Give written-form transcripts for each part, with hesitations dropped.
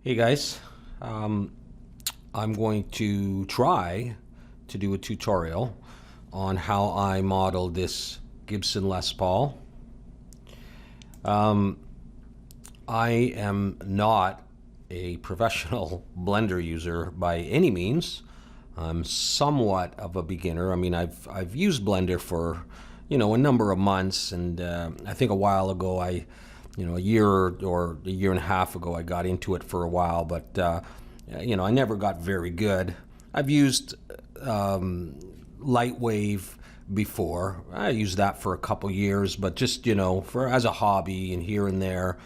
Hey guys, I'm going to try to do a tutorial on how I modeled this Gibson Les Paul. I am not a professional blender user by any means. I'm somewhat of a beginner. I mean, I've used Blender for a number of months, and I think a while ago a year or a year and a half ago I got into it for a while, but I never got very good. I've used Lightwave before. I used that for a couple years, but just for as a hobby and here and there,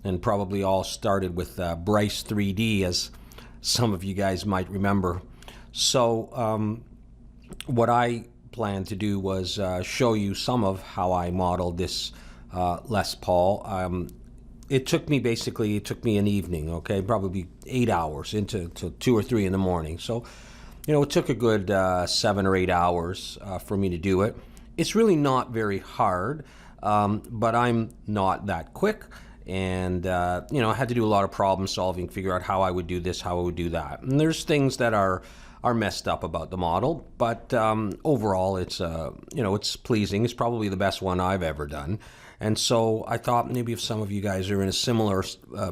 and probably all started with Bryce 3D, as some of you guys might remember. So what I planned to do was show you some of how I modeled this Les Paul. It took me an evening, okay, probably 8 hours into 2 or 3 in the morning. So, it took a good 7 or 8 hours for me to do it. It's really not very hard, but I'm not that quick. And, I had to do a lot of problem solving, figure out how I would do this, how I would do that. And there's things that are messed up about the model, but overall it's pleasing. It's probably the best one I've ever done. And so I thought maybe if some of you guys are in a similar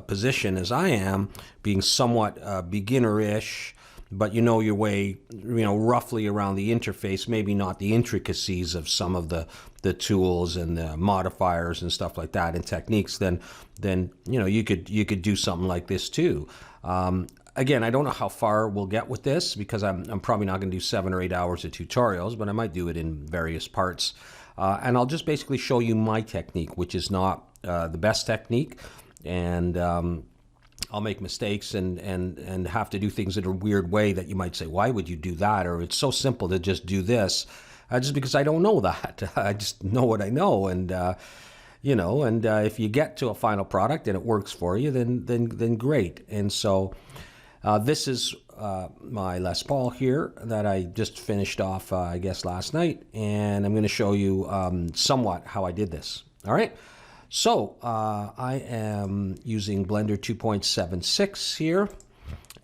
position as I am, being somewhat beginner-ish, but you know your way, roughly around the interface, maybe not the intricacies of some of the tools and the modifiers and stuff like that and techniques, then you could do something like this too. Again, I don't know how far we'll get with this because I'm probably not going to do 7 or 8 hours of tutorials, but I might do it in various parts. And I'll just basically show you my technique, which is not the best technique. And I'll make mistakes and have to do things in a weird way that you might say, why would you do that? Or it's so simple to just do this. Just because I don't know that. I just know what I know. And if you get to a final product and it works for you, then great. And so this is my Les Paul here that I just finished off, I guess, last night. And I'm going to show you somewhat how I did this. All right. So I am using Blender 2.76 here.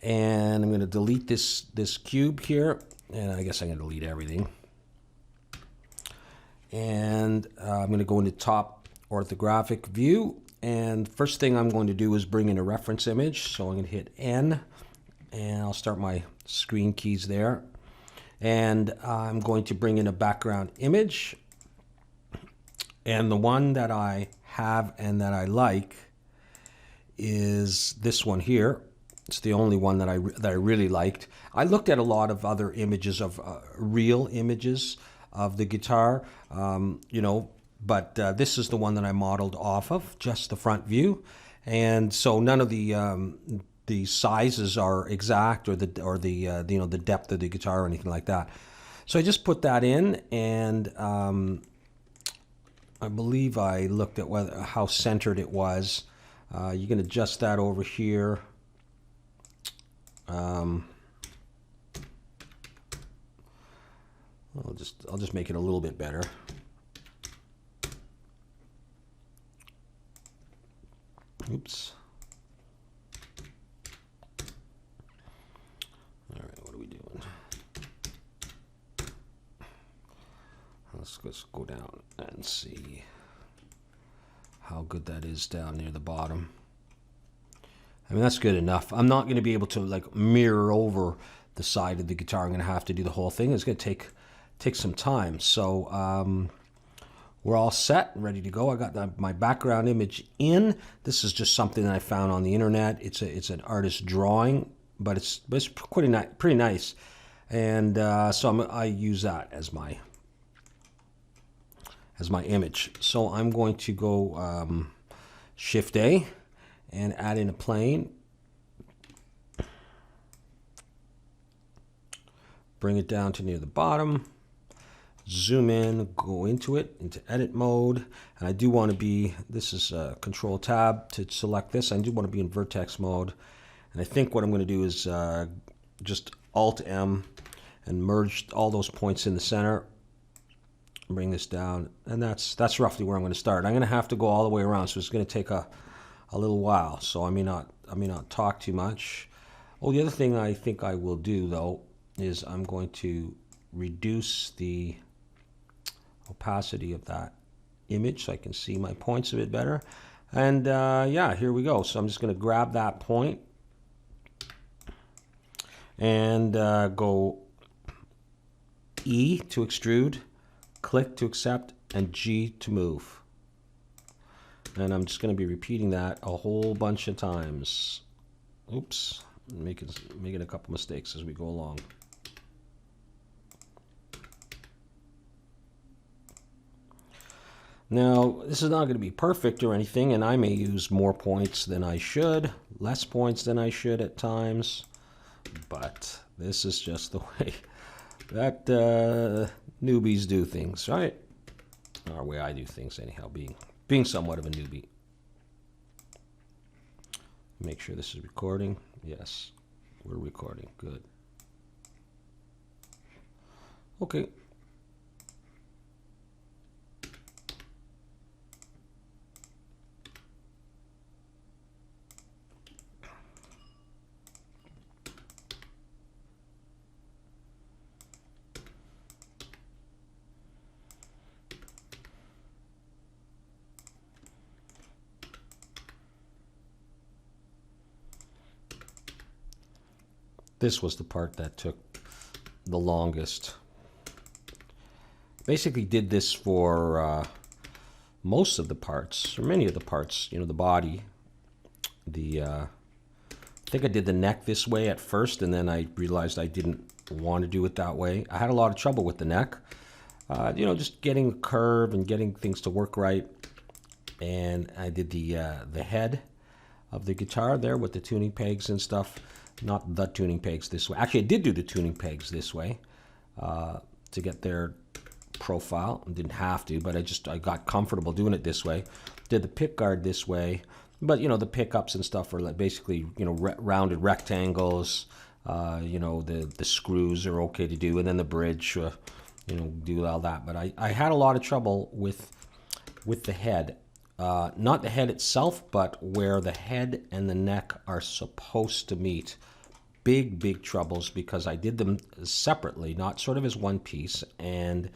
And I'm going to delete this cube here. And I guess I'm going to delete everything. And I'm going to go into top orthographic view. And first thing I'm going to do is bring in a reference image. So I'm going to hit N. And I'll start my screen keys there. And I'm going to bring in a background image. And the one that I have and that I like is this one here. It's the only one that I really liked. I looked at a lot of other images of real images of the guitar, but this is the one that I modeled off of, just the front view. And so none of the sizes are exact or the depth of the guitar or anything like that. So I just put that in, and I believe I looked at how centered it was. You can adjust that over here. I'll just make it a little bit better. Oops. All right, what are we doing? Let's go down and see how good that is down near the bottom. I mean, that's good enough. I'm not going to be able to like mirror over the side of the guitar. I'm going to have to do the whole thing. It's going to take some time. So we're all set and ready to go. I got my background image in. This is just something that I found on the internet. It's an artist drawing, but it's pretty nice. And so I use that as my image. So I'm going to go Shift A and add in a plane. Bring it down to near the bottom. Zoom in, go into edit mode. And I do want to be, this is Control Tab to select this. I do want to be in vertex mode. And I think what I'm going to do is just Alt M and merge all those points in the center. Bring this down, and that's roughly where I'm going to start. I'm going to have to go all the way around, so it's going to take a little while. So I may not not talk too much. Oh, the other thing I think I will do though is I'm going to reduce the opacity of that image so I can see my points a bit better. And yeah, here we go. So I'm just going to grab that point and go E to extrude, click to accept, and G to move. And I'm just going to be repeating that a whole bunch of times. Oops, making a couple mistakes as we go along. Now, this is not going to be perfect or anything, and I may use more points than I should, less points than I should at times, but this is just the way that newbies do things, right? Or the way I do things anyhow, being somewhat of a newbie. Make sure this is recording. Yes, we're recording. Good. Okay. This was the part that took the longest. Basically did this for most of the parts, or many of the parts, you know, the body. I think I did the neck this way at first, and then I realized I didn't want to do it that way. I had a lot of trouble with the neck, you know, just getting the curve and getting things to work right. And I did the head of the guitar there with the tuning pegs and stuff. Not the tuning pegs this way. Actually, I did do the tuning pegs this way to get their profile. I didn't have to, but I got comfortable doing it this way. Did the pick guard this way, but you know the pickups and stuff are like basically, you know, rounded rectangles. You know, the screws are okay to do, and then the bridge, you know, do all that. But I had a lot of trouble with the head. Not the head itself, but where the head and the neck are supposed to meet. Big troubles because I did them separately, not sort of as one piece. And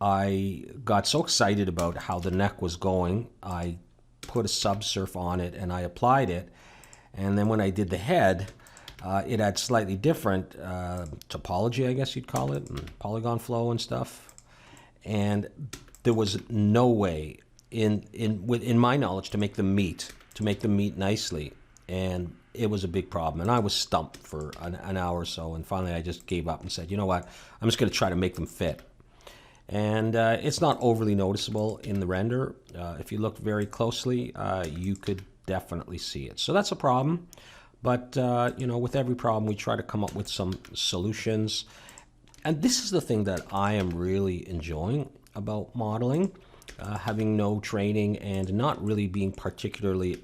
I got so excited about how the neck was going, I put a subsurf on it and I applied it. And then when I did the head, it had slightly different topology, I guess you'd call it, and polygon flow and stuff. And there was no way in my knowledge to make them meet nicely, and it was a big problem. And I was stumped for an hour or so, and finally I just gave up and said, you know what, I'm just going to try to make them fit. And it's not overly noticeable in the render. If you look very closely, you could definitely see it. So that's a problem. But you know, with every problem, we try to come up with some solutions. And this is the thing that I am really enjoying about modeling, having no training and not really being particularly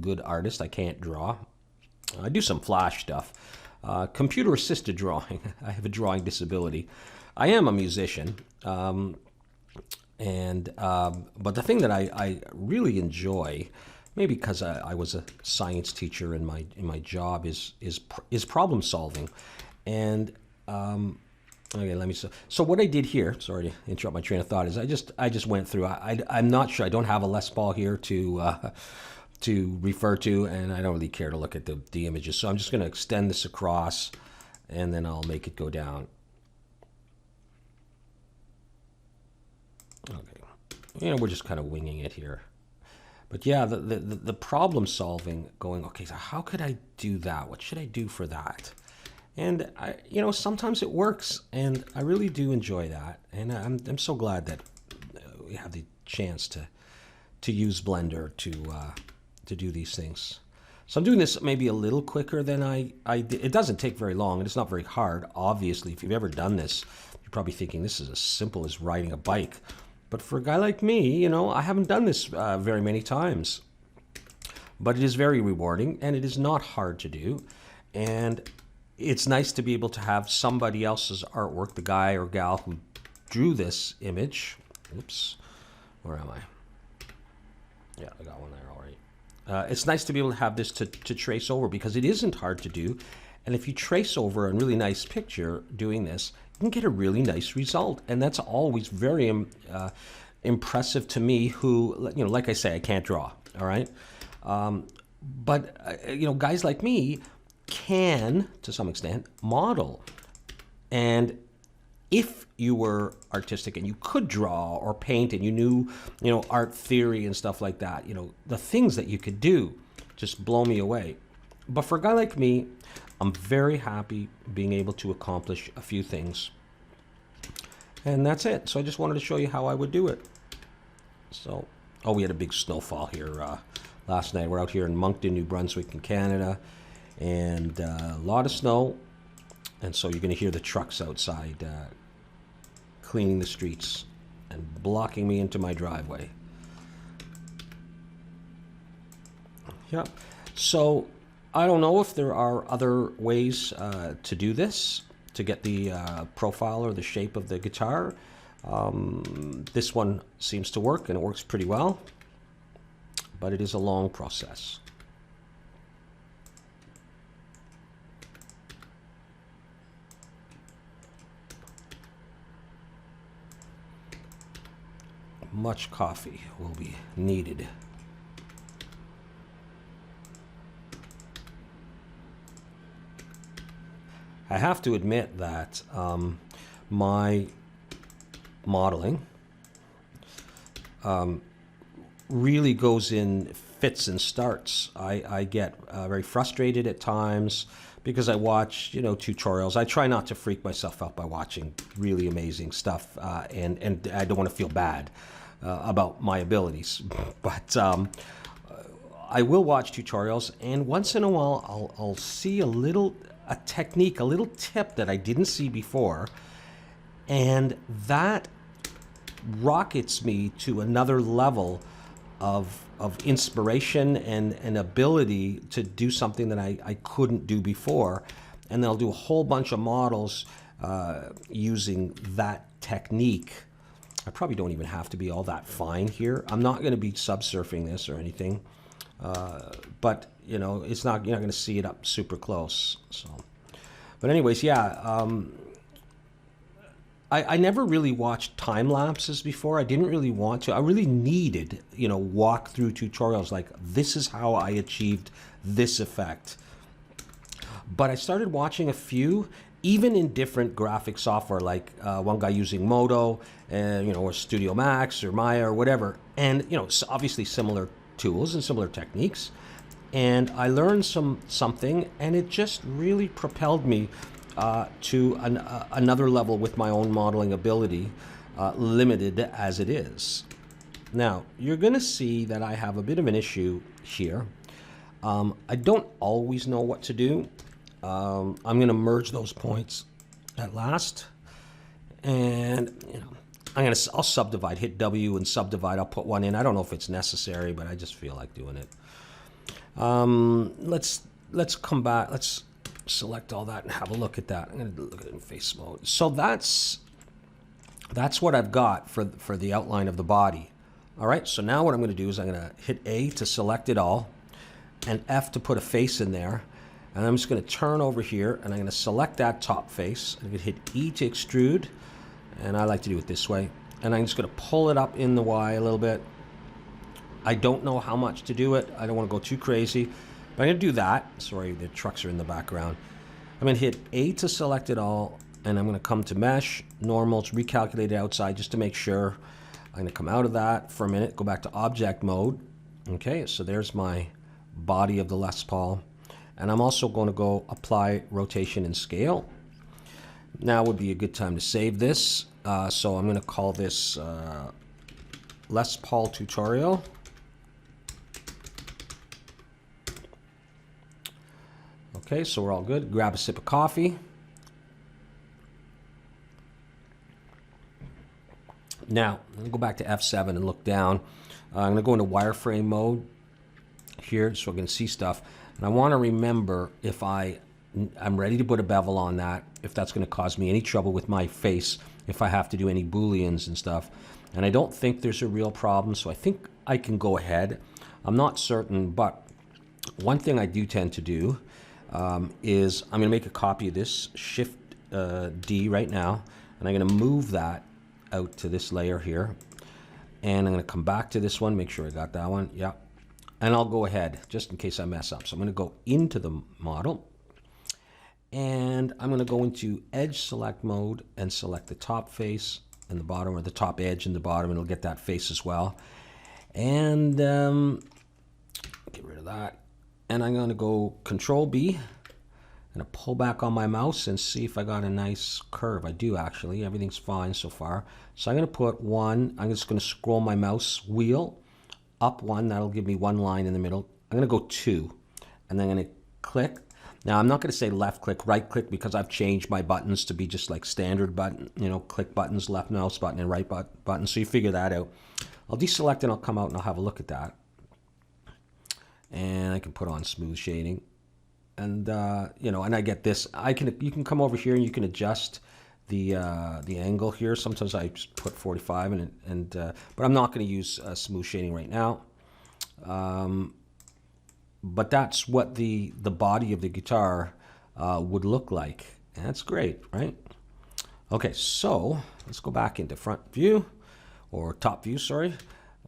good artist. I can't draw. I do some flash stuff. Computer assisted drawing. I have a drawing disability. I am a musician. But the thing that I really enjoy, maybe because I was a science teacher in my job, is problem solving. And okay, let me. So what I did here, sorry to interrupt my train of thought, is I just went through. I'm not sure. I don't have a Les Paul here to refer to, and I don't really care to look at the images. So I'm just going to extend this across, and then I'll make it go down. Okay, you know, we're just kind of winging it here. But yeah, the problem solving, going, okay, so how could I do that? What should I do for that? And you know, sometimes it works, and I really do enjoy that. And I'm so glad that we have the chance to use Blender to do these things. So I'm doing this maybe a little quicker than I did. It doesn't take very long, and it's not very hard. Obviously, if you've ever done this, you're probably thinking this is as simple as riding a bike. But for a guy like me, you know, I haven't done this very many times. But it is very rewarding, and it is not hard to do. And it's nice to be able to have somebody else's artwork, the guy or gal who drew this image. Oops, where am I? Yeah, I got one there already. It's nice to be able to have this to trace over, because it isn't hard to do. And if you trace over a really nice picture doing this, you can get a really nice result. And that's always very impressive to me, who, you know, like I say, I can't draw, all right? But you know, guys like me can, to some extent, model. And if you were artistic and you could draw or paint and you knew, you know, art theory and stuff like that, you know, the things that you could do just blow me away. But for a guy like me, I'm very happy being able to accomplish a few things. And that's it. So I just wanted to show you how I would do it. So, oh, we had a big snowfall here last night. We're out here in Moncton, New Brunswick in Canada, and a lot of snow. And so you're going to hear the trucks outside cleaning the streets and blocking me into my driveway. Yep. So I don't know if there are other ways to do this, to get the profile or the shape of the guitar. This one seems to work, and it works pretty well, but it is a long process. Much coffee will be needed. I have to admit that my modeling really goes in fits and starts. I get very frustrated at times because I watch, you know, tutorials. I try not to freak myself out by watching really amazing stuff, and I don't want to feel bad about my abilities. But I will watch tutorials, and once in a while I'll see a technique, a little tip that I didn't see before, and that rockets me to another level of inspiration and ability to do something that I couldn't do before. And they'll do a whole bunch of models using that technique. I probably don't even have to be all that fine here. I'm not going to be subsurfing this or anything, but you know, it's not, you're not going to see it up super close. So, but anyways, yeah. I never really watched time lapses before. I didn't really want to. I really needed, you know, walk through tutorials like this is how I achieved this effect. But I started watching a few, even in different graphic software, like one guy using Modo, and you know, or Studio Max or Maya or whatever, and you know, obviously similar tools and similar techniques. And I learned something, and it just really propelled me to another level with my own modeling ability, limited as it is. Now, you're going to see that I have a bit of an issue here. I don't always know what to do. I'm going to merge those points at last, and you know, I'll subdivide, hit W and subdivide. I'll put one in. I don't know if it's necessary, but I just feel like doing it. Let's come back. Let's select all that and have a look at that. I'm going to look at it in face mode. So that's what I've got for the outline of the body. All right, so now what I'm going to do is I'm going to hit A to select it all, and F to put a face in there. And I'm just going to turn over here, and I'm going to select that top face. I'm going to hit E to extrude, and I like to do it this way. And I'm just going to pull it up in the Y a little bit. I don't know how much to do it. I don't want to go too crazy. But I'm going to do that. Sorry, the trucks are in the background. I'm going to hit A to select it all, and I'm going to come to Mesh, Normals, recalculate it outside just to make sure. I'm going to come out of that for a minute, go back to Object Mode. Okay, so there's my body of the Les Paul. And I'm also going to go Apply Rotation and Scale. Now would be a good time to save this. So I'm going to call this Les Paul Tutorial. Okay, so we're all good. Grab a sip of coffee. Now, I'm going to go back to F7 and look down. I'm going to go into wireframe mode here so I can see stuff. And I want to remember if I'm ready to put a bevel on that, if that's going to cause me any trouble with my face, if I have to do any booleans and stuff. And I don't think there's a real problem, so I think I can go ahead. I'm not certain, but one thing I do tend to do is I'm going to make a copy of this, Shift D right now, and I'm going to move that out to this layer here. And I'm going to come back to this one, make sure I got that one. Yeah. And I'll go ahead, just in case I mess up. So I'm going to go into the model. And I'm going to go into Edge Select mode and select the top face and the bottom, or the top edge and the bottom, and it'll get that face as well. And get rid of that. And I'm going to go Control B. I'm going to pull back on my mouse and see if I got a nice curve. I do actually. Everything's fine so far. So I'm going to put one. I'm just going to scroll my mouse wheel up one. That'll give me one line in the middle. I'm going to go 2. And then I'm going to click. Now, I'm not going to say left click, right click, because I've changed my buttons to be just like standard button, you know, click buttons, left mouse button and right button. So you figure that out. I'll deselect and I'll come out and I'll have a look at that. And I can put on smooth shading. And, you know, and I get this. You can come over here and you can adjust the angle here. Sometimes I just put 45 but I'm not going to use smooth shading right now. But that's what the body of the guitar would look like. And that's great, right? Okay, so let's go back into front view, or top view, sorry,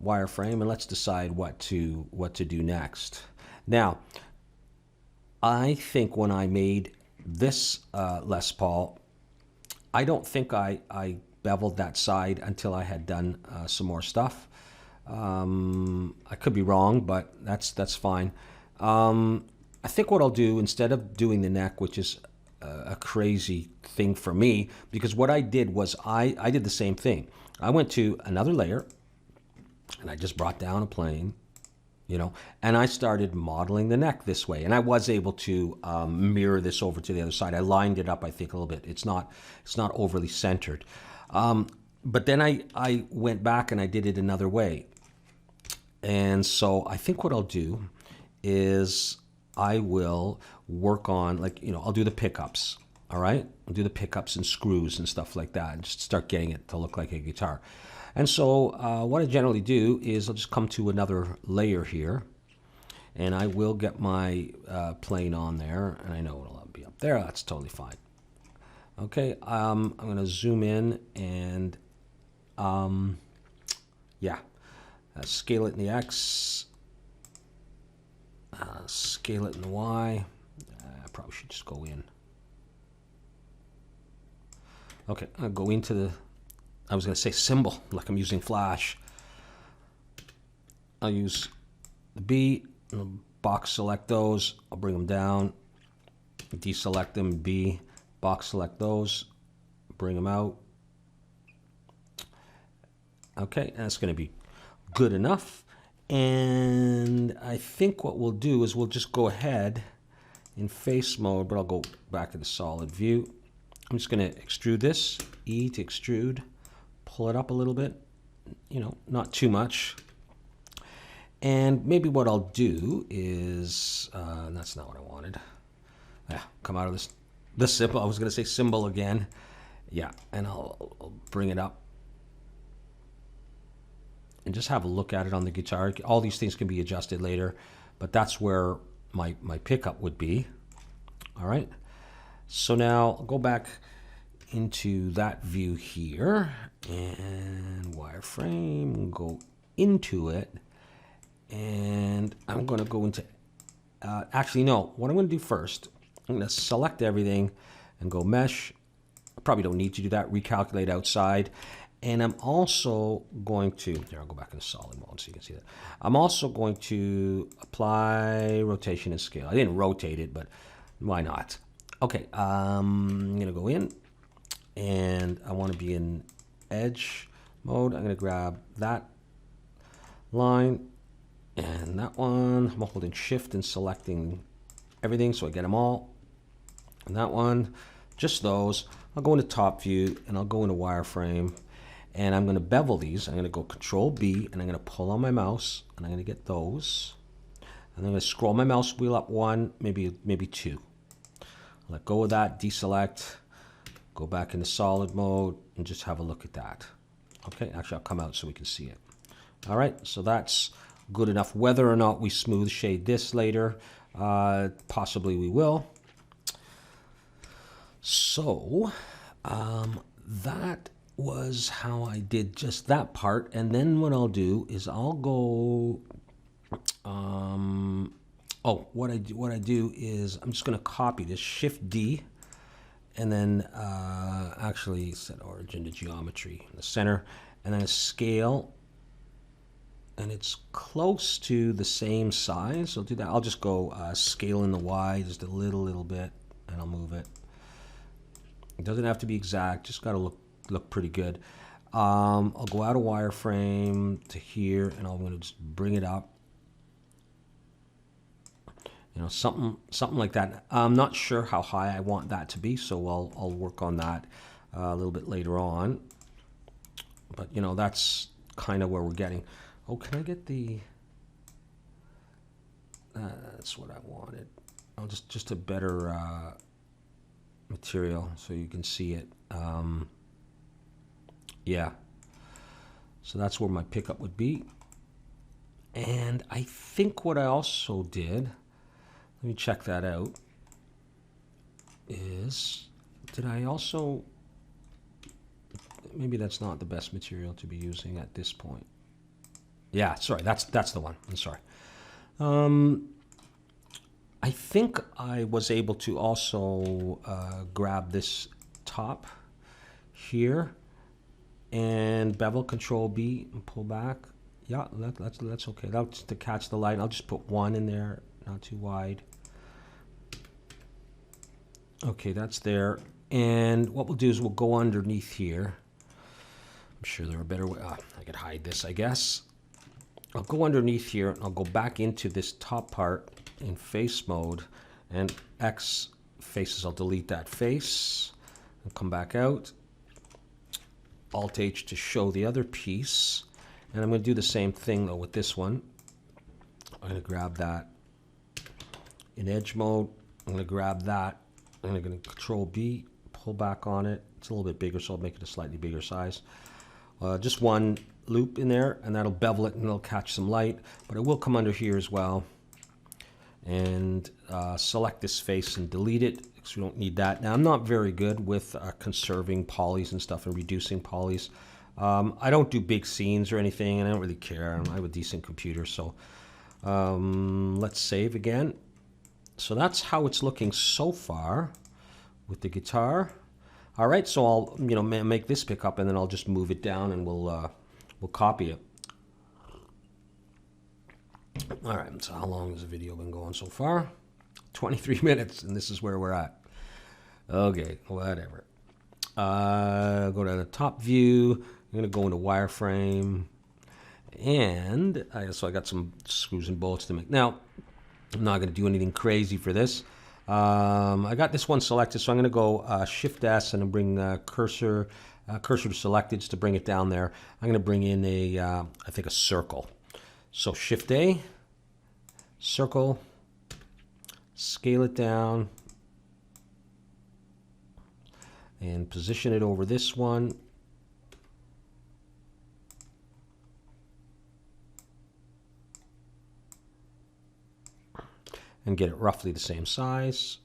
wireframe, and let's decide what to do next. Now, I think when I made this Les Paul, I don't think I beveled that side until I had done some more stuff. I could be wrong, but that's fine. I think what I'll do, instead of doing the neck, which is a crazy thing for me, because what I did was I did the same thing. I went to another layer and I just brought down a plane, you know, and I started modeling the neck this way. And I was able to mirror this over to the other side. I lined it up, I think, a little bit. It's not overly centered. But then I went back and I did it another way. And so I think what I'll do is I will work on, like, you know, I'll do the pickups, all right? I'll do the pickups and screws and stuff like that, and just start getting it to look like a guitar. And so what I generally do is I'll just come to another layer here, and I will get my plane on there, and I know it'll be up there. That's totally fine. Okay, I'm going to zoom in and, yeah, scale it in the X. Scale it in the Y. I probably should just go in. Okay, I'll go into the, I was going to say symbol, like I'm using Flash. I'll use the B, and box select those. I'll bring them down, deselect them, B, box select those, bring them out. Okay, that's going to be good enough. And I think what we'll do is we'll just go ahead in face mode, but I'll go back to the solid view. I'm just going to extrude this, E to extrude, pull it up a little bit, you know, not too much. And maybe what I'll do is, that's not what I wanted. Yeah, come out of this symbol. I was going to say symbol again. Yeah, and I'll bring it up. And just have a look at it on the guitar. All these things can be adjusted later, but that's where my pickup would be. All right. So now I'll go back into that view here and wireframe, go into it. And I'm going to go into, actually, no, what I'm going to do first, I'm going to select everything and go mesh. I probably don't need to do that, recalculate outside. And I'm also going to, here, I'll go back into solid mode so you can see that. I'm also going to apply rotation and scale. I didn't rotate it, but why not? Okay, I'm going to go in, and I want to be in edge mode. I'm going to grab that line and that one. I'm holding shift and selecting everything so I get them all. And that one, just those. I'll go into top view, and I'll go into wireframe. And I'm going to bevel these. I'm going to go Control B, and I'm going to pull on my mouse, and I'm going to get those. And I'm going to scroll my mouse wheel up one, maybe 2. Let go of that, deselect, go back into solid mode, and just have a look at that. Okay, actually I'll come out so we can see it. All right, so that's good enough. Whether or not we smooth shade this later, possibly we will. So that was how I did just that part. And then what I'll do is I'll go, what I do is I'm just going to copy this, Shift D, and then actually set origin to geometry in the center, and then a scale, and it's close to the same size. I'll do that. I'll just go scale in the Y just a little bit, and I'll move it. It doesn't have to be exact, just got to look pretty good. I'll go out of wireframe to here, and I'm going to just bring it up. You know, something like that. I'm not sure how high I want that to be, so I'll work on that a little bit later on. But you know, that's kind of where we're getting. Oh, can I get the? That's what I wanted. I'll just a better material so you can see it. Yeah. So that's where my pickup would be. And I think what I also did, let me check that out, is, did I also, maybe that's not the best material to be using at this point. Yeah, sorry, that's the one. I'm sorry. I think I was able to also grab this top here and bevel, Control B, and pull back. Yeah, that's okay. That's to catch the light. I'll just put one in there, not too wide. Okay, that's there. And what we'll do is we'll go underneath here. I'm sure there are better ways. I could hide this, I guess. I'll go underneath here, and I'll go back into this top part in face mode, and X faces, I'll delete that face and come back out. Alt H to show the other piece. And I'm going to do the same thing though with this one. I'm going to grab that in edge mode. I'm going to grab that. I'm going to Control B, pull back on it. It's a little bit bigger, so I'll make it a slightly bigger size. Just one loop in there, and that'll bevel it and it'll catch some light. But it will come under here as well. And select this face and delete it, because we don't need that. Now, I'm not very good with conserving polys and stuff and reducing polys. I don't do big scenes or anything, and I don't really care. I have a decent computer, so let's save again. So that's how it's looking so far with the guitar. All right, so I'll make this pickup, and then I'll just move it down, and we'll copy it. All right, so how long has the video been going so far? 23 minutes, and this is where we're at. Okay, whatever. Go to the top view. I'm going to go into wireframe. And so I got some screws and bolts to make. Now, I'm not going to do anything crazy for this. I got this one selected, so I'm going to go Shift S and bring cursor to selected to bring it down there. I'm going to bring in I think a circle. So Shift A, circle, scale it down, and position it over this one. And get it roughly the same size,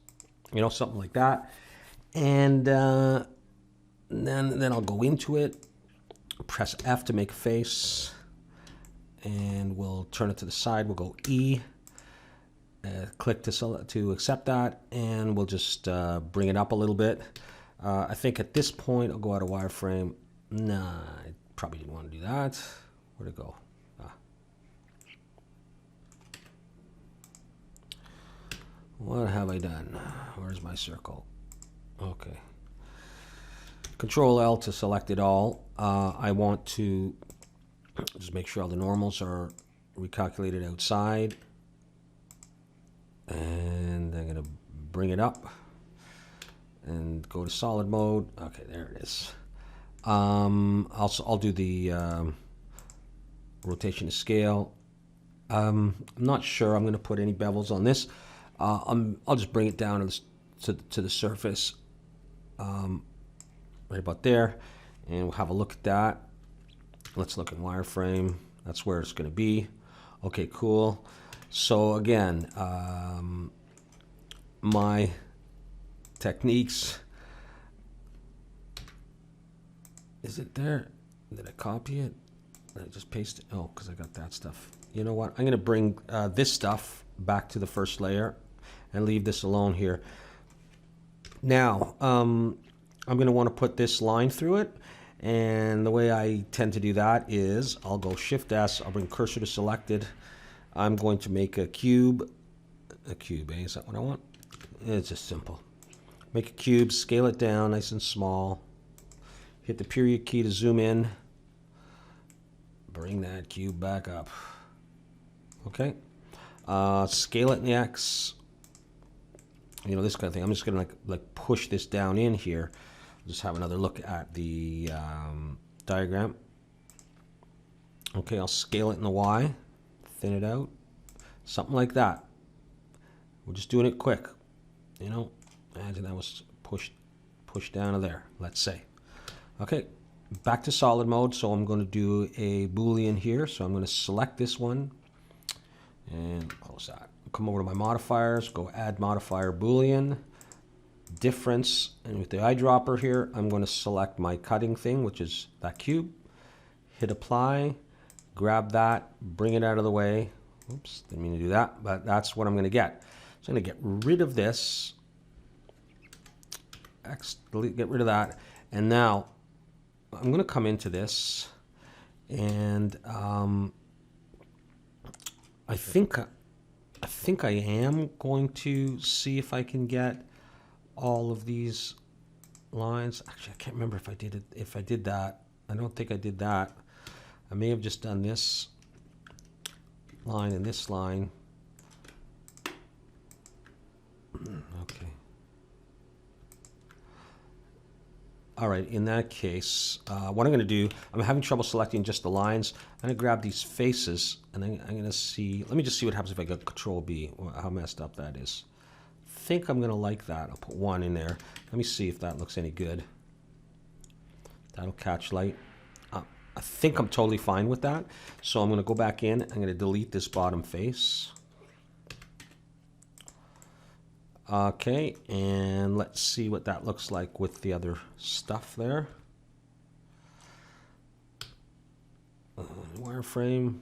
something like that. And then I'll go into it, press F to make a face, and we'll turn it to the side. We'll go E, click to accept that, and we'll just bring it up a little bit. I think at this point I'll go out of wireframe. Nah, I probably didn't want to do that. Where'd it go? What have I done? Where's my circle? Okay. Control L to select it all. I want to just make sure all the normals are recalculated outside. And I'm going to bring it up and go to solid mode. Okay, there it is. I'll do the rotation to scale. I'm not sure I'm going to put any bevels on this. I'll just bring it down to the surface, right about there, and we'll have a look at that. Let's look at wireframe. That's where it's going to be. Okay, cool. So again, my techniques. Is it there? Did I copy it? Did I just paste it? Oh, because I got that stuff. You know what? I'm going to bring this stuff back to the first layer and leave this alone here. Now, I'm going to want to put this line through it. And the way I tend to do that is I'll go Shift S, I'll bring cursor to selected. I'm going to make a cube. A cube, eh? Is that what I want? It's just simple. Make a cube, scale it down nice and small. Hit the period key to zoom in. Bring that cube back up. Okay. Scale it in the X. You know, this kind of thing. I'm just going to like push this down in here. Just have another look at the diagram. Okay, I'll scale it in the Y. Thin it out. Something like that. We're just doing it quick. You know, imagine that was pushed down to there, let's say. Okay, back to solid mode. So I'm going to do a Boolean here. So I'm going to select this one and close that. Come over to my modifiers, go add modifier Boolean, difference, and with the eyedropper here, I'm going to select my cutting thing, which is that cube. Hit apply, grab that, bring it out of the way. Oops, didn't mean to do that, but that's what I'm going to get. So I'm going to get rid of this, X, delete, get rid of that, and now I'm going to come into this, and I think I am going to see if I can get all of these lines. Actually, I can't remember if I did it. If I did that, I don't think I did that. I may have just done this line and this line. Okay. All right, in that case, what I'm going to do, I'm having trouble selecting just the lines. I'm going to grab these faces, and I'm going to see, let me just see what happens if I go Control B, how messed up that is. I think I'm going to like that. I'll put one in there. Let me see if that looks any good. That'll catch light. I think I'm totally fine with that. So I'm going to go back in. I'm going to delete this bottom face. Okay, and let's see what that looks like with the other stuff there. Wireframe.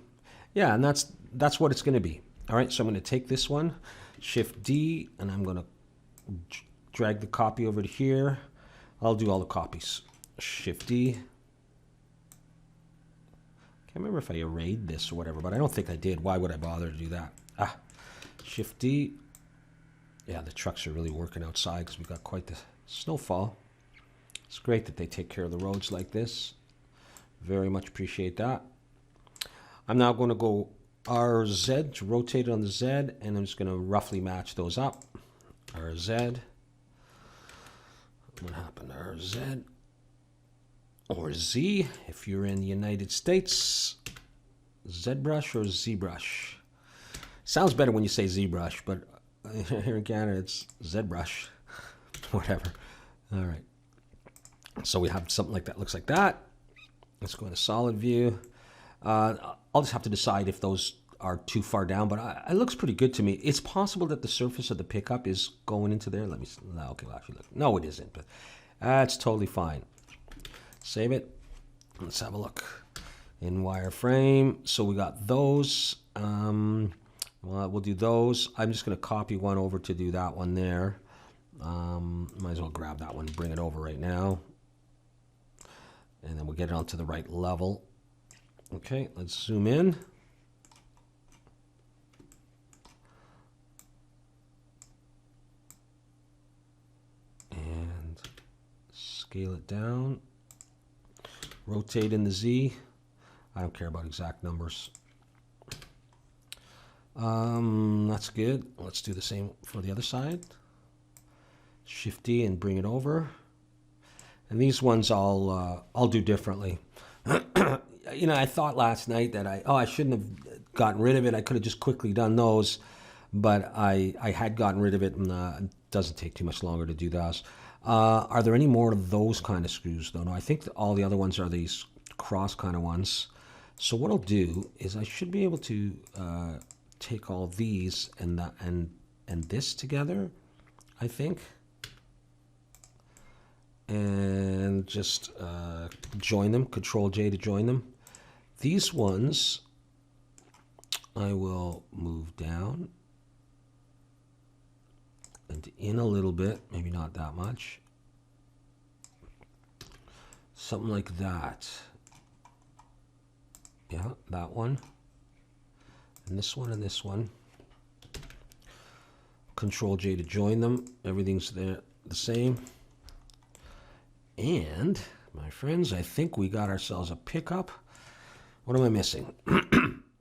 Yeah, and that's what it's going to be. All right, so I'm going to take this one, Shift D, and I'm going to drag the copy over to here. I'll do all the copies. Shift D. Can't remember if I arrayed this or whatever, but I don't think I did. Why would I bother to do that? Shift D. Yeah, the trucks are really working outside because we've got quite the snowfall. It's great that they take care of the roads like this. Very much appreciate that. I'm now going to go RZ to rotate it on the Z, and I'm just going to roughly match those up. RZ. What happened to RZ? Or Z, if you're in the United States. ZBrush or ZBrush? Sounds better when you say ZBrush, but here in Canada, it's ZBrush, whatever. All right. So we have something like that. Looks like that. Let's go into solid view. I'll just have to decide if those are too far down, but it looks pretty good to me. It's possible that the surface of the pickup is going into there. Let me see. No, okay, well, actually, look. No, it isn't, but that's totally fine. Save it. Let's have a look in wireframe. So we got those. Well, we'll do those. I'm just going to copy one over to do that one there. Might as well grab that one and bring it over right now. And then we'll get it onto the right level. Okay, let's zoom in. And scale it down. Rotate in the Z. I don't care about exact numbers. That's good. Let's do the same for the other side. Shift D and bring it over. And these ones I'll do differently. You know, I thought last night that I shouldn't have gotten rid of it. I could have just quickly done those, but I had gotten rid of it, and it doesn't take too much longer to do those. Are there any more of those kind of screws though? No, I think all the other ones are these cross kind of ones. So what I'll do is I should be able to take all these and that and this together, I think, and just join them. Control J to join them. These ones I will move down and in a little bit, maybe not that much. Something like that. Yeah, that one. And this one and this one. Control J to join them. Everything's there the same. And, my friends, I think we got ourselves a pickup. What am I missing?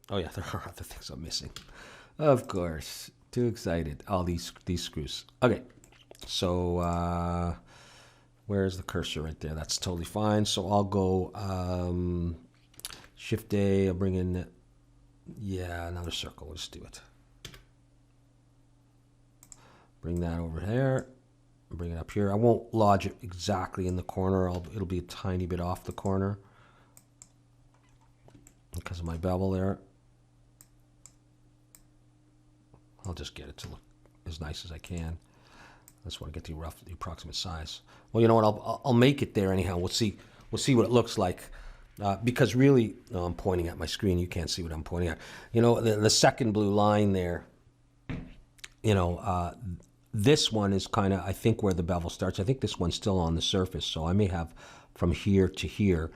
Oh yeah, there are other things I'm missing. Of course. Too excited. Oh, these screws. Okay. So, where's the cursor right there? That's totally fine. So I'll go Shift A. I'll bring in, yeah, another circle. Let's do it. Bring that over there. Bring it up here. I won't lodge it exactly in the corner. It'll be a tiny bit off the corner because of my bevel there. I'll just get it to look as nice as I can. I just want to get the approximate size. Well, you know what? I'll make it there anyhow. We'll see what it looks like. Because really, no, I'm pointing at my screen. You can't see what I'm pointing at. You know, the second blue line there. You know, this one is kind of, I think, where the bevel starts. I think this one's still on the surface, so I may have from here to here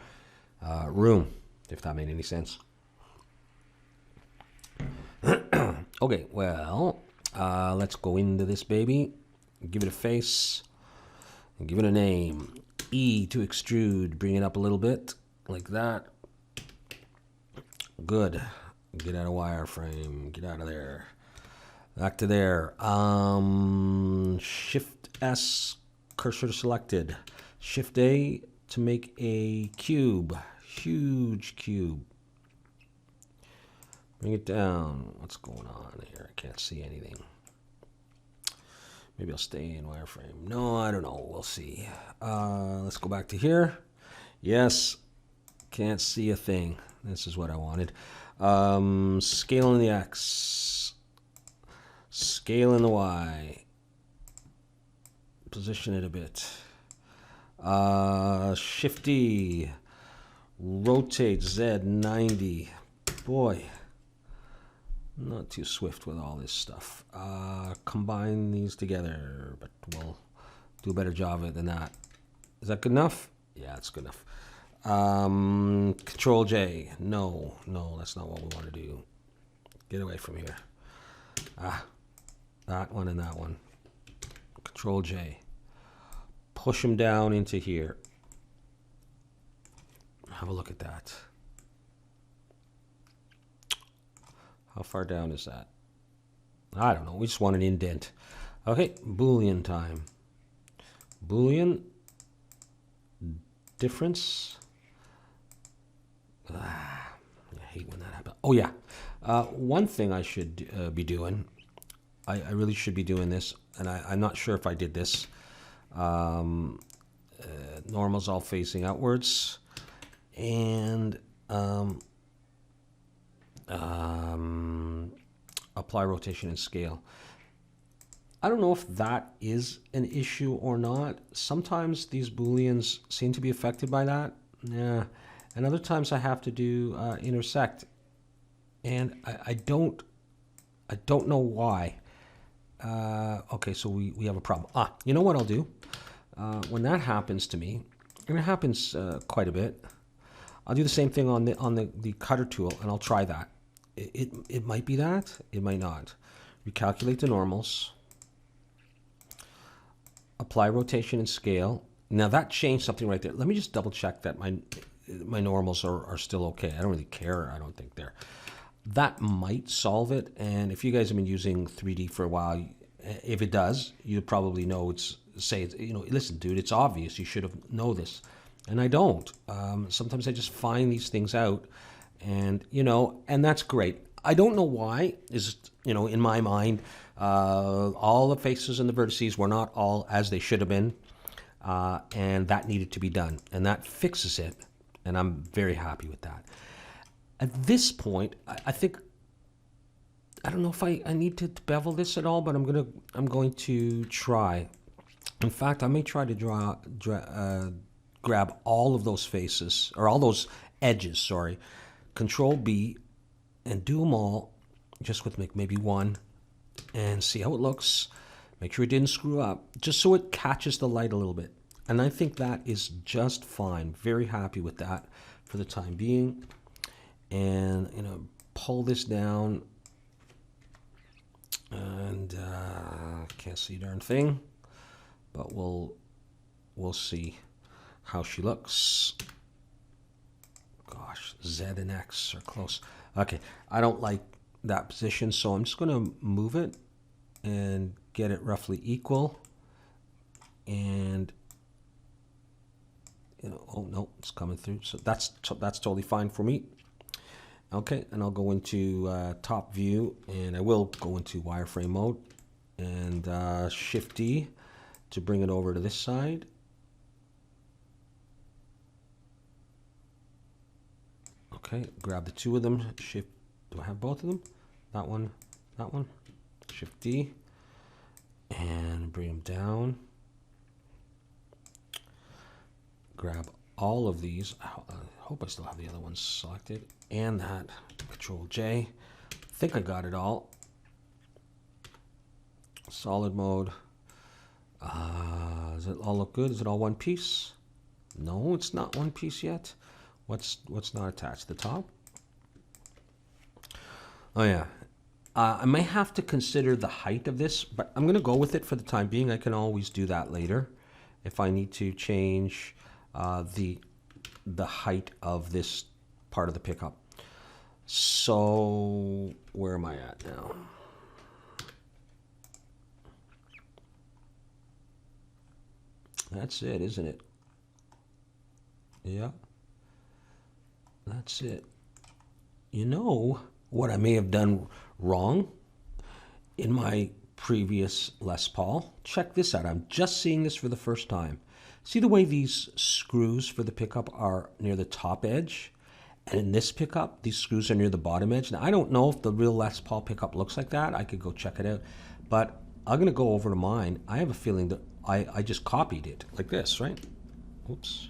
room, if that made any sense. Okay, well, let's go into this baby, give it a face, and give it a name. E to extrude, bring it up a little bit, like that. Good. Get out of wireframe, get out of there. Back to there. Shift S, cursor selected. Shift A to make a cube, huge cube. Bring it down. What's going on here? I can't see anything. Maybe I'll stay in wireframe. No, I don't know. We'll see. Let's go back to here. Yes. Can't see a thing. This is what I wanted. Scale in the X. Scale in the Y. Position it a bit. Shift D. Rotate Z 90. Boy. Not too swift with all this stuff. Combine these together, but we'll do a better job of it than that. Is that good enough? Yeah, it's good enough. Control J. No, that's not what we want to do. Get away from here. That one and that one. Control J. Push them down into here. Have a look at that. How far down is that? I don't know. We just want an indent. Okay, Boolean time. Boolean difference. I hate when that happens. Oh yeah, one thing I should be doing. I really should be doing this, and I'm not sure if I did this. Normal's all facing outwards, and apply rotation and scale. I don't know if that is an issue or not. Sometimes these Booleans seem to be affected by that. Yeah. And other times I have to do intersect. And I don't know why. Okay, so we have a problem. You know what I'll do? When that happens to me, and it happens quite a bit, I'll do the same thing on the cutter tool, and I'll try that. It might be that, it might not. Recalculate the normals. Apply rotation and scale. Now that changed something right there. Let me just double check that my normals are still okay. I don't really care. I don't think they're. That might solve it. And if you guys have been using 3D for a while, if it does, you probably know listen, dude, it's obvious. You should have know this. And I don't. Sometimes I just find these things out, and and that's great. I don't know why. In my mind, all the faces and the vertices were not all as they should have been, and that needed to be done, and that fixes it, and I'm very happy with that. At this point, I think, I don't know if I need to bevel this at all, but I'm going to try. In fact, I may try to grab all of those faces, or all those edges, sorry. Control B and do them all, just with maybe one, and see how it looks. Make sure it didn't screw up, just so it catches the light a little bit. And I think that is just fine. Very happy with that for the time being. And, you know, pull this down, and can't see a darn thing, but we'll see how she looks. Gosh, Z and X are close. Okay, I don't like that position, so I'm just going to move it and get it roughly equal. And, you know, oh no, it's coming through. So that's totally fine for me. Okay, and I'll go into top view, and I will go into wireframe mode, and Shift D to bring it over to this side. Okay, grab the two of them. Shift. Do I have both of them? That one, that one. Shift D, and bring them down. Grab all of these. I hope I still have the other ones selected, and that. Control J. I think I got it all. Solid mode. Does it all look good? Is it all one piece? No, it's not one piece yet. What's not attached? The top? Oh yeah. I may have to consider the height of this, but I'm going to go with it for the time being. I can always do that later if I need to change the height of this part of the pickup. So where am I at now? That's it, isn't it? Yeah. That's it. You know what I may have done wrong in my previous Les Paul? Check this out. I'm just seeing this for the first time. See the way these screws for the pickup are near the top edge? And in this pickup, these screws are near the bottom edge. Now, I don't know if the real Les Paul pickup looks like that. I could go check it out. But I'm going to go over to mine. I have a feeling that I just copied it like this, right? Oops.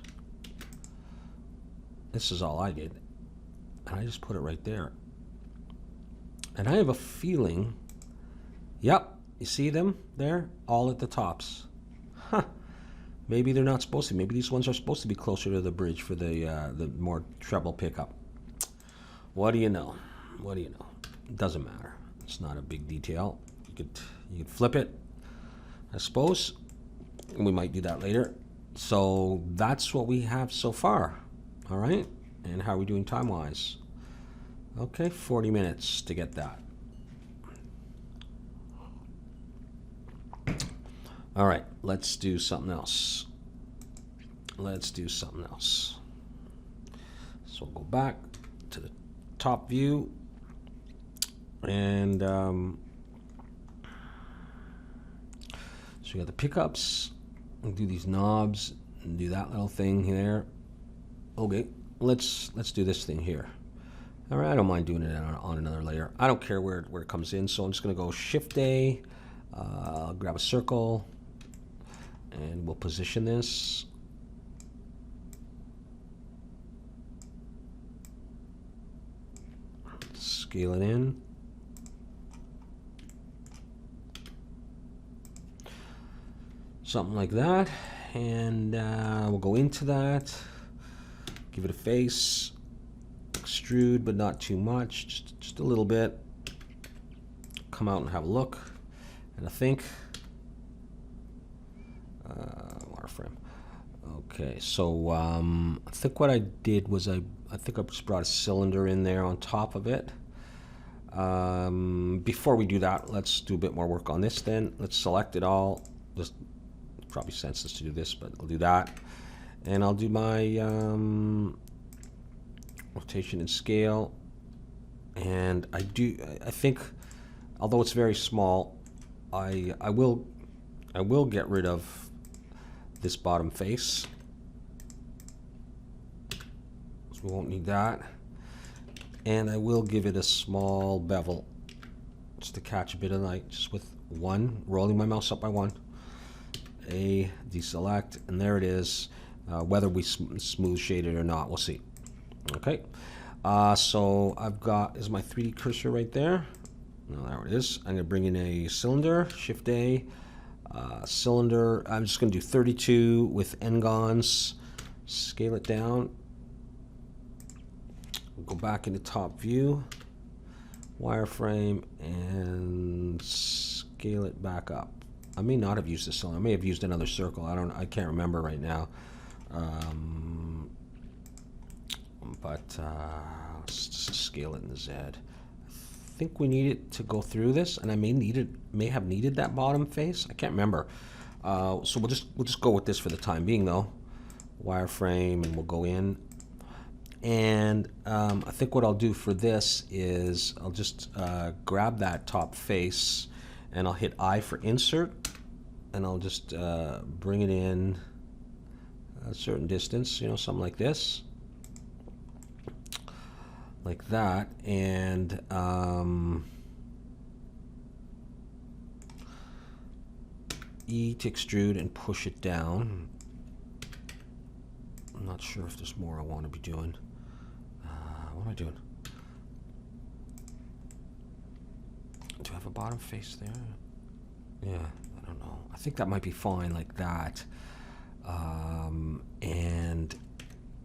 This is all I did. And I just put it right there. And I have a feeling, yep, you see them there? All at the tops. Huh. Maybe they're not supposed to. Maybe these ones are supposed to be closer to the bridge for the more treble pickup. What do you know? What do you know? It doesn't matter. It's not a big detail. You could flip it, I suppose. And we might do that later. So that's what we have so far. All right. And how are we doing time-wise? Okay, 40 minutes to get that. All right, let's do something else. Let's do something else. So we'll go back to the top view, and so we got the pickups. We'll do these knobs and do that little thing there. Okay, let's do this thing here. All right, I don't mind doing it on another layer. I don't care where it comes in, so I'm just going to go Shift A, grab a circle, and we'll position this. Scale it in. Something like that, and we'll go into that, give it a face, extrude, but not too much, just a little bit. Come out and have a look, and I think wireframe. Okay, so I think what I did was I think I just brought a cylinder in there on top of it. Before we do that, let's do a bit more work on this. Then let's select it all. Just probably senseless to do this, but I'll do that, and I'll do my rotation and scale. And I think, although it's very small, I will get rid of this bottom face, so we won't need that. And I will give it a small bevel just to catch a bit of light, just with one, rolling my mouse up by one. A, deselect, and there it is. Whether we smooth shade it or not, we'll see. Okay, so I've got, is my 3D cursor right there? No, there it is. I'm going to bring in a cylinder, Shift A, cylinder. I'm just going to do 32 with n-gons, scale it down, go back into top view, wireframe, and scale it back up. I may not have used the cylinder. I may have used another circle. I can't remember right now. But let's just scale it in the Z. I think we need it to go through this, and I may have needed that bottom face. I can't remember. So we'll just go with this for the time being, though. Wireframe, and we'll go in. And I think what I'll do for this is I'll just grab that top face, and I'll hit I for insert, and I'll just bring it in a certain distance, you know, something like this, like that, and E to extrude and push it down. I'm not sure if there's more I want to be doing. What am I doing? Do I have a bottom face there? Yeah, I don't know. I think that might be fine like that. And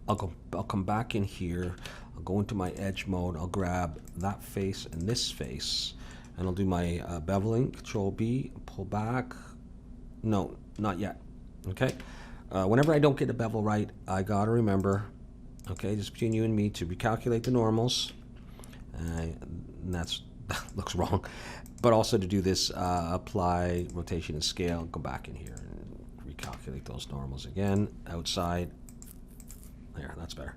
I'll come back in here. I'll go into my edge mode. I'll grab that face and this face, and I'll do my beveling. Control B, pull back. No, not yet. Okay. Whenever I don't get the bevel right, I gotta remember. Okay, just between you and me, to recalculate the normals. And that looks wrong. But also to do this, apply rotation and scale. Go back in here and recalculate those normals again. Outside. There, that's better.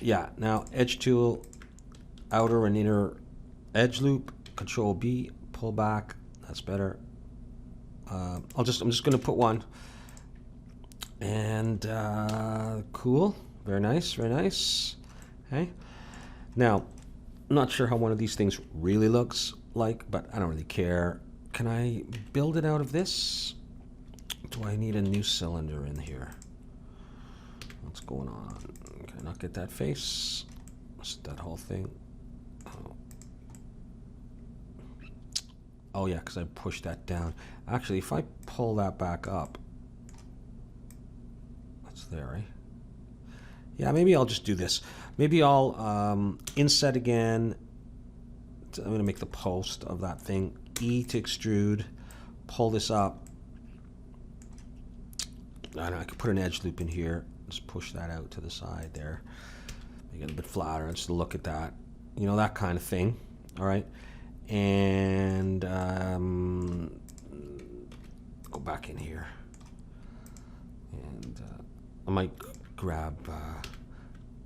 Yeah, now edge tool, outer and inner edge loop. Control B, pull back. That's better. I'm just gonna put one. And cool, very nice, very nice. Okay, now I'm not sure how one of these things really looks like, but I don't really care. Can I build it out of this? Do I need a new cylinder in here? What's going on? Can I not get that face? What's that whole thing? Oh yeah, because I pushed that down. Actually, if I pull that back up, there, right? Yeah, maybe I'll just do this. Maybe I'll inset again. I'm going to make the post of that thing. E to extrude. Pull this up. I know I could put an edge loop in here. Just push that out to the side there. Make it a bit flatter. Just look at that. You know, that kind of thing. All right. And go back in here. And I might grab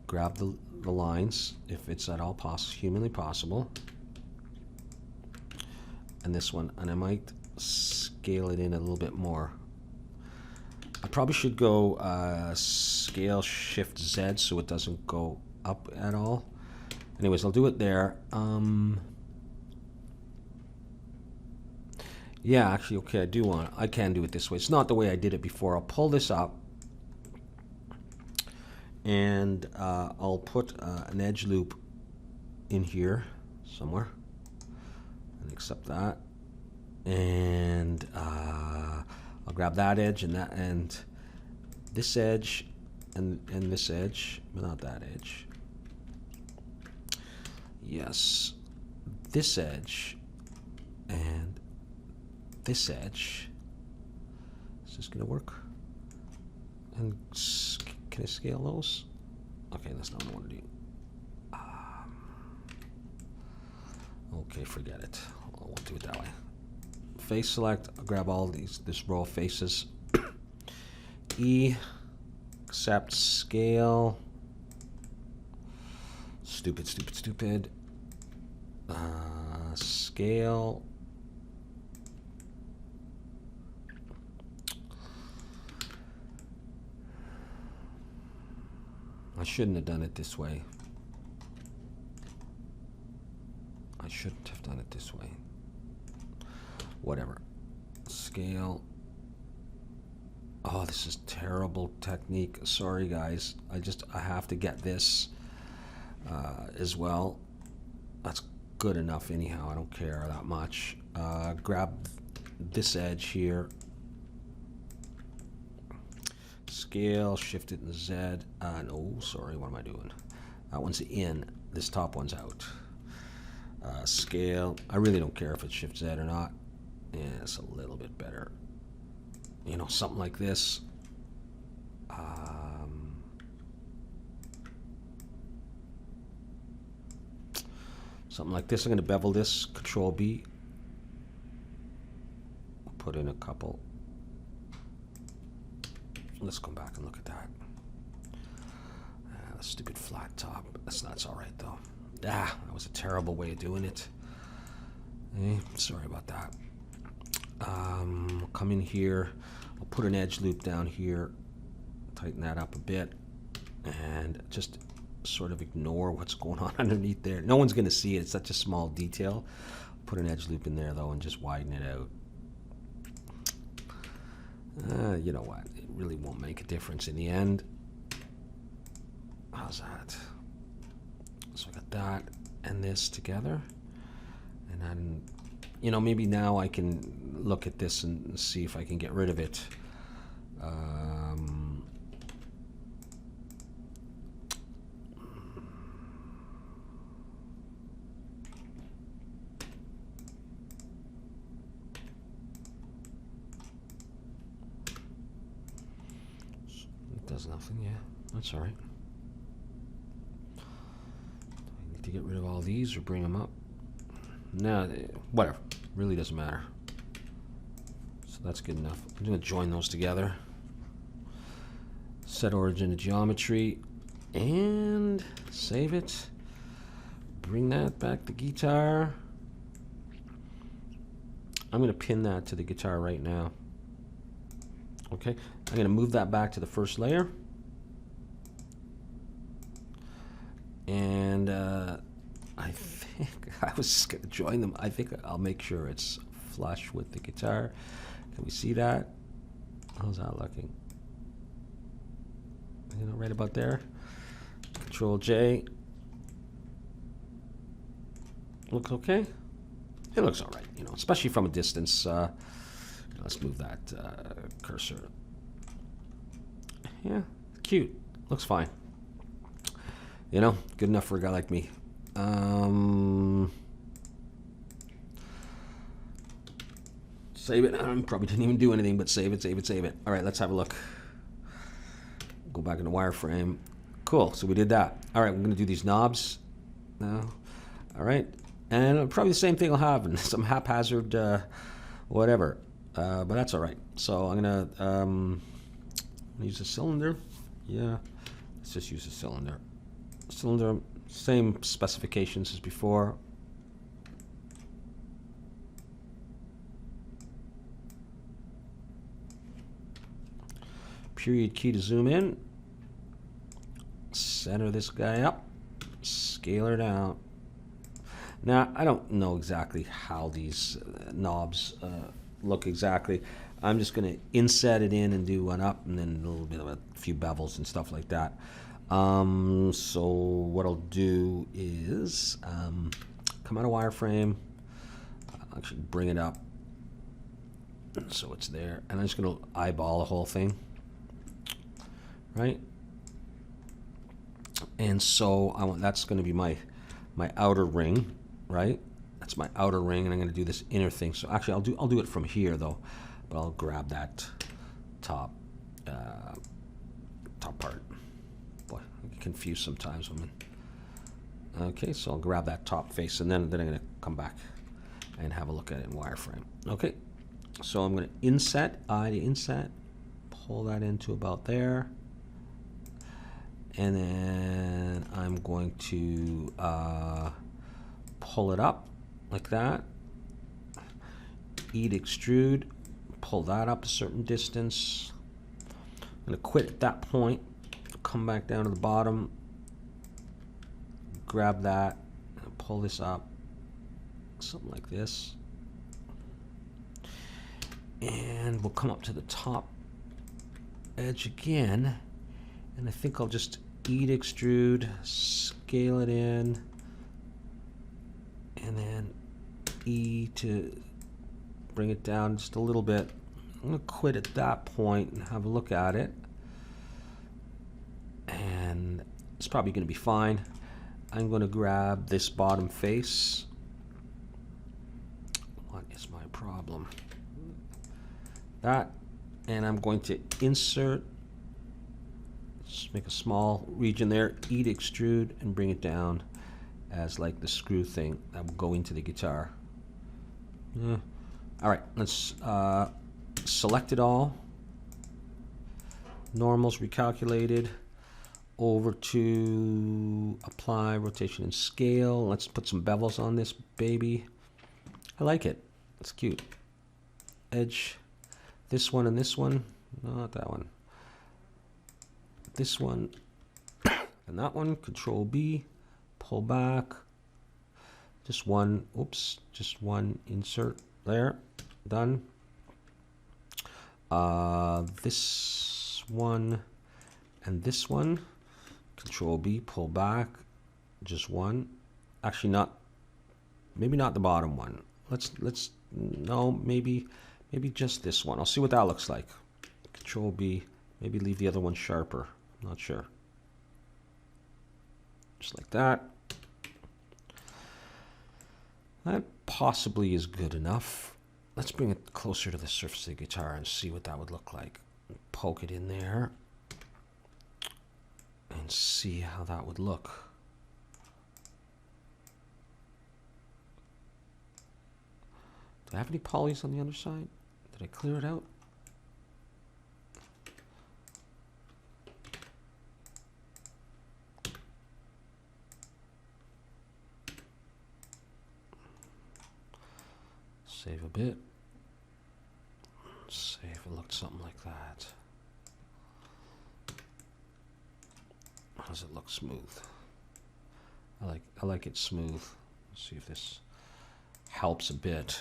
the lines if it's at all humanly possible, and this one, and I might scale it in a little bit more. I probably should go scale Shift Z so it doesn't go up at all. Anyways, I'll do it there. Yeah, actually, okay, I can do it this way. It's not the way I did it before. I'll pull this up. And I'll put an edge loop in here somewhere, and accept that. And I'll grab that edge and that, and this edge, and this edge, but not that edge. Yes, this edge and this edge. Is this gonna work? And can I scale those? Okay, that's not what I want to do. Okay, forget it. I won't do it that way. Face select. I'll grab all this row of faces. E, accept, scale. Stupid. Scale. I shouldn't have done it this way. done it this way. Whatever. Scale. Oh, this is terrible technique. Sorry, guys. I have to get this as well. That's good enough anyhow. I don't care that much. Grab this edge here. Scale, shift it in Z. No, sorry, what am I doing? That one's in. This top one's out. Scale. I really don't care if it's shift Z or not. Yeah, it's a little bit better. You know, something like this. Something like this. I'm going to bevel this. Control B. Put in a couple. Let's come back and look at that. The stupid flat top. That's all right though. That was a terrible way of doing it. Sorry about that. Come in here. I'll put an edge loop down here. Tighten that up a bit, and just sort of ignore what's going on underneath there. No one's going to see it. It's such a small detail. Put an edge loop in there though, and just widen it out. You know what? It really won't make a difference in the end. How's that? So I got that and this together. And then, you know, maybe now I can look at this and see if I can get rid of it. Does nothing, yeah, that's all right. Do I need to get rid of all these or bring them up? No, whatever, really doesn't matter. So that's good enough. I'm gonna join those together. Set origin to geometry and save it. Bring that back to guitar. I'm gonna pin that to the guitar right now. Okay, I'm going to move that back to the first layer. And I think I was just going to join them. I think I'll make sure it's flush with the guitar. Can we see that? How's that looking? You know, right about there. Control J. Looks okay? It looks all right, you know, especially from a distance. Let's move that cursor. Yeah, cute. Looks fine. You know, good enough for a guy like me. Save it. Probably didn't even do anything, but save it, save it, save it. All right, let's have a look. Go back into wireframe. Cool, so we did that. All right, we're going to do these knobs now. All right, and probably the same thing I'll have in some haphazard whatever. But that's all right. So I'm gonna use a cylinder. Yeah, let's just use a cylinder. Cylinder, same specifications as before. Period key to zoom in. Center this guy up. Scale her down. Now, I don't know exactly how these knobs look exactly. I'm just going to inset it in and do one up and then a little bit of a few bevels and stuff like that. So what I'll do is come out of wireframe, actually bring it up so it's there, and I'm just going to eyeball the whole thing, right? And so I want, that's going to be my outer ring, right? That's my outer ring, and I'm going to do this inner thing. So actually, I'll do it from here though, but I'll grab that top part. Boy, I get confused sometimes when. Okay, so I'll grab that top face, and then I'm going to come back and have a look at it in wireframe. Okay, so I'm going to inset, inset, pull that into about there, and then I'm going to pull it up like that, extrude, pull that up a certain distance. I'm going to quit at that point, come back down to the bottom, grab that, and pull this up, something like this. And we'll come up to the top edge again, and I think I'll just extrude, scale it in, and then E to bring it down just a little bit. I'm going to quit at that point and have a look at it, and it's probably going to be fine. I'm going to grab this bottom face. What is my problem? That, and I'm going to insert, just make a small region there, extrude, and bring it down as like the screw thing that will go into the guitar. All right, let's select it all. Normals recalculated. Over to apply, rotation, and scale. Let's put some bevels on this baby. I like it. It's cute. Edge. This one and this one. No, not that one. This one and that one. Control B. Pull back. Just one. Oops. Just one insert there. Done. This one and this one. Control B, pull back, just one. Actually, maybe not the bottom one. No, maybe just this one. I'll see what that looks like. Control B, maybe leave the other one sharper. I'm not sure. Just like that. That possibly is good enough. Let's bring it closer to the surface of the guitar and see what that would look like. Poke it in there. And see how that would look. Do I have any polys on the other side? Did I clear it out? Save a bit. See if it looked something like that. Does it look smooth? I like it smooth. Let's see if this helps a bit.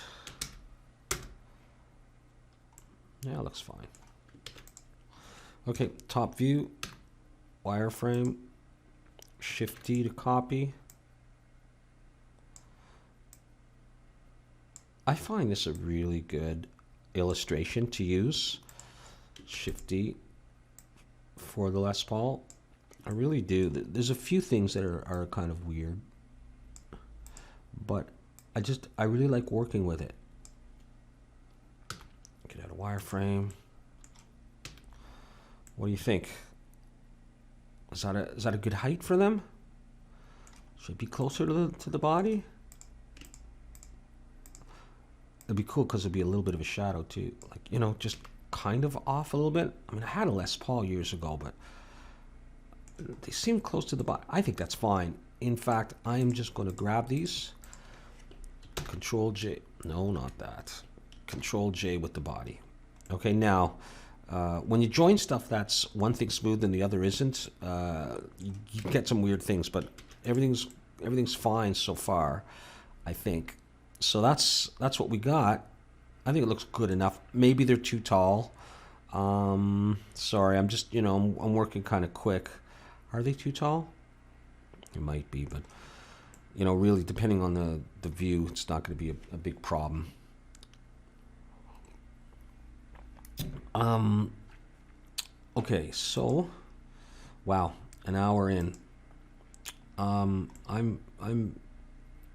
Yeah, it looks fine. Okay, top view, wireframe, Shift D to copy. I find this a really good illustration to use. Shift D for the Les Paul. I really do. There's a few things that are kind of weird, but I really like working with it. Get out a wireframe. What do you think? Is that a good height for them? Should it be closer to the body? It'd be cool because it'd be a little bit of a shadow too, like, you know, just kind of off a little bit. I mean, I had a Les Paul years ago, but they seem close to the body. I think that's fine. In fact, I am just going to grab these. Control J. No, not that. Control J with the body. Okay, now, when you join stuff that's one thing smooth and the other isn't, you get some weird things, but everything's fine so far, I think. So that's what we got. I think it looks good enough. Maybe they're too tall. Sorry, I'm just, you know, I'm working kind of quick. Are they too tall? It might be, but, you know, really, depending on the view, it's not going to be a big problem. Okay, so, wow, an hour in.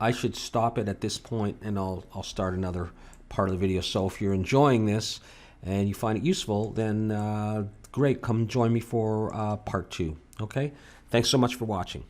I should stop it at this point, and I'll start another part of the video. So if you're enjoying this and you find it useful, then great, come join me for part 2. Okay, thanks so much for watching.